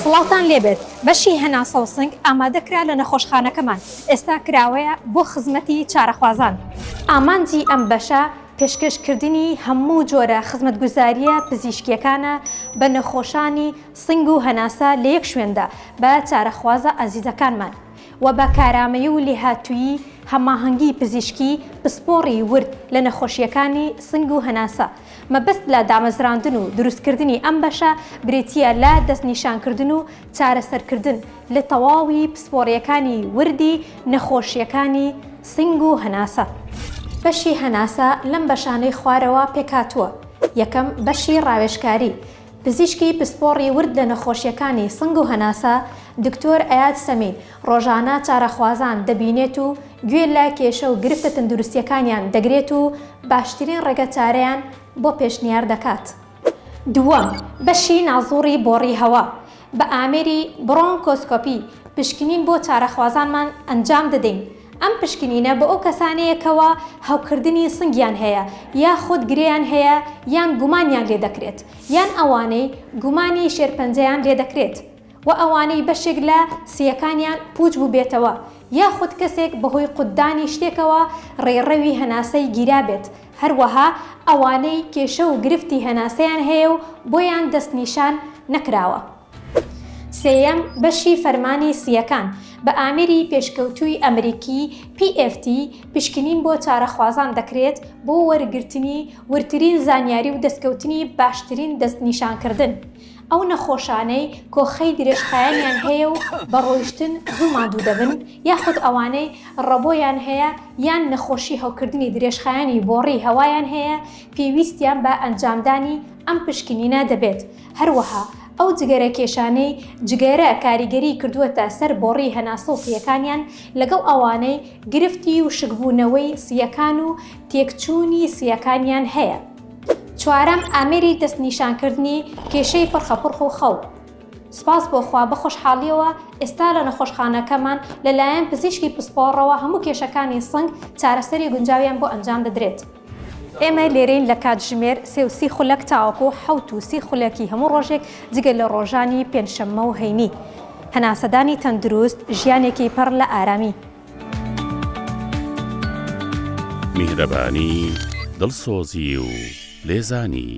سڵاوتان لێبێت بەشی هەناسە و سنگ ئامادەکرا لە نەخۆشخانەکەمان ئێستا کراوەیە بۆ خزمەتی چارەخوازان. ئامانجی ئەم بەشە پێشکەشکردنی هەموو جۆرە خزمەتگوزاریە پزیشکیەکانە بە نەخۆشانی سنگ و هەناسە لە یەک شوێندا بە چارەخوازە ئازیزەکانمان و بە کارامەیی و لێهاتوویی هەماهەنگی پزیشکی پسپۆڕی ورد لە نەخۆشیەکانی سنگ و هەناسە. مەبەست لە دامەزراندن و دروستکردنی ئەم بەشە بریتیە لە دەستنیشانکردن و چارەسەرکردن لە تەواوی پسپۆڕیەکانی وردی نەخۆشیەکانی سنگ و هەناسە. بەشی هەناسە لەم بەشانەی خوارەوە پێکاتووە. یەکەم بەشی ڕاوێژکاری. پزیشکی پسپۆڕی ورد لە نەخۆشیەکانی سنگ و هەناسە دکتۆر ئەیاد سەمین ڕۆژانە چارەخوازان دەبینێت و گوێ لە کێشە و گرفتە تەندروستیەکانیان دەگرێت و باشترین ڕێگە چارەیان بۆ پێشنیار دەکات. دووەم بەشی نازوڕی بۆڕی هەوا. بە ئامێری برۆنکۆسکۆپی پشکنین بۆ چارەخوازانمان ئەنجام دەدەین. ئەم پشکنینە بە ئەو کەسانەیەکەوە هەوکردنی سنگیان هەیە یا خۆت گرێیان هەیە یان گومانیان لێ دەکرێت یان ئەوانەی گومانی شێرپەنجەیان لێ دەکرێت و ئەوانەی بەشێک لە سیەکانیان پوچ بوو بێتەوە یا خۆت کەسێک بەهۆی قوددانی شتێکەوە ڕێڕەوی هەناسەی گیرا بێت. هەروەها ئەوانەی کێشە و گرفتی هەناسەیان هەیە و بۆیان دەستنیشان نەکراوە. سێیەم بەشی فەرمانی سیەکان. بە ئامێری پێشکەوتووی ئەمریکی PFT پشکنین بۆ چارەخوازان دەکرێت بۆ وەرگرتنی ورترین زانیاری و دەستکەوتنی باشترین دەستنیشانکردن. ئەو نەخۆشانەی کۆخەی درێژخایەنیان هەیە و بە ڕۆیشتن زوو ماندوو دەبن یاخود ئەوانەی ڕەبۆیان هەیە یان نەخۆشی هەوکردنی درێژخایەنی بۆڕی هەوایان هەیە پێویستیان بە ئەنجامدانی ئەم پشکنینە دەبێت. هەروەها ئەو جگەرە کێشانەی جگەرە کاریگەری کردووەتە سەر بۆڕی هەناسە و سیەکانیان لەگەڵ ئەوانەی گرفتی و شکبوونەوەی سیەکان و تێکچوونی سیەکانیان هەیە. چوارەم ئامێری دەستنیشانکردنی کێشەی پڕخەپڕخ و خەو. سپاس بۆخوا بە خۆشحاڵیەوە ئێستا لە نەخۆشخانەکەمان لەلایەن پزیشکی پسپۆڕەوە هەموو کێشەکانی سنگ چارەسەری گونجاویان بۆ ئەنجام دەدرێت. ئێمە لێرەین لە کاتژمێر 3 خولەک تاوەکو 7 خولەکی هەموو ڕۆژێک جگە لە ڕۆژانی پێنجشەممە و هەینی. هەناسەدانی تەندروست ژیانێکی پڕ لە ئارامی. میهرەبانی، دڵسۆزی و لێزانی.